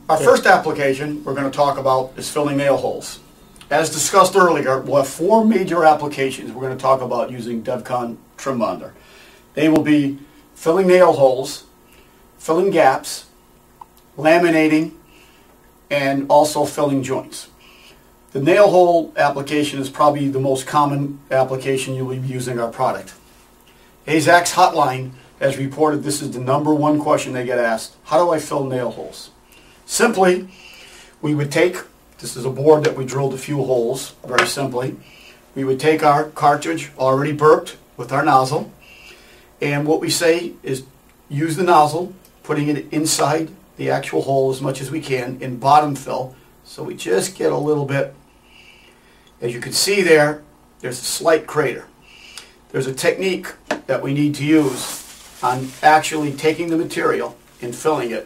Our first application we're going to talk about is filling nail holes. As discussed earlier, we'll have four major applications we're going to talk about using DevCon Trim Bonder. They will be filling nail holes, filling gaps, laminating, and also filling joints. The nail hole application is probably the most common application you'll be using our product. AZEK's hotline has reported this is the #1 question they get asked: how do I fill nail holes? Simply, we would take, this is a board that we drilled a few holes, very simply. We would take our cartridge already burped with our nozzle, and what we say is use the nozzle, putting it inside the actual hole as much as we can in bottom fill, so we just get a little bit. As you can see there, there's a slight crater. There's a technique that we need to use on actually taking the material and filling it,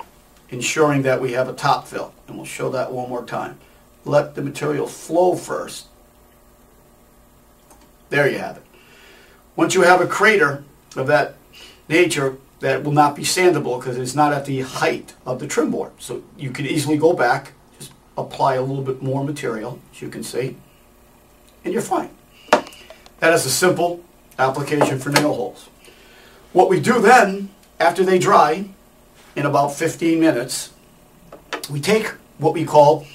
ensuring that we have a top fill. And we'll show that one more time. Let the material flow first. There you have it. Once you have a crater of that nature, that will not be sandable because it's not at the height of the trim board. So you can easily go back, just apply a little bit more material, as you can see, and you're fine. That is a simple application for nail holes. What we do then, after they dry, in about 15 minutes, we take what we call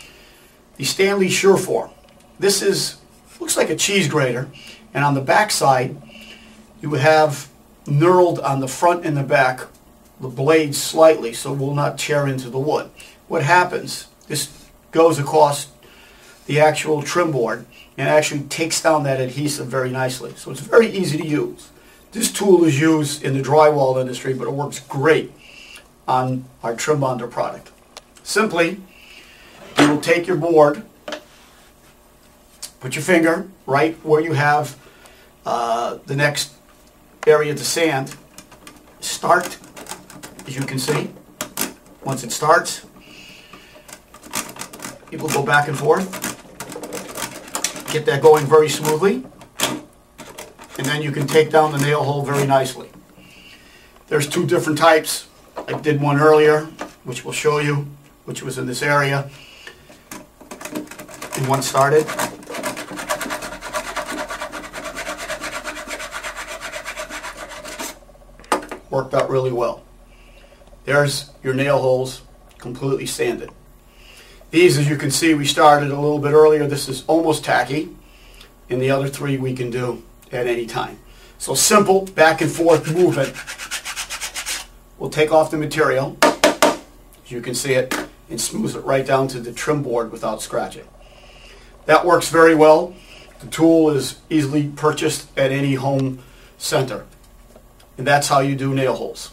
the Stanley Sureform. This looks like a cheese grater, and on the back side, you would have knurled on the front and the back the blades slightly so it will not tear into the wood. What happens, this goes across the actual trim board and actually takes down that adhesive very nicely. So it's very easy to use. This tool is used in the drywall industry, but it works great on our Trim Bonder product. Simply, you will take your board, put your finger right where you have the next area to sand, start, as you can see. Once it starts, it will go back and forth. Get that going very smoothly, and then you can take down the nail hole very nicely. There's two different types. I did one earlier, which we'll show you, which was in this area, and one started. Worked out really well. There's your nail holes completely sanded. These, as you can see, we started a little bit earlier. This is almost tacky, and the other three we can do at any time. So simple back and forth movement. We'll take off the material, as you can see it, and smooth it right down to the trim board without scratching. That works very well. The tool is easily purchased at any home center. And that's how you do nail holes.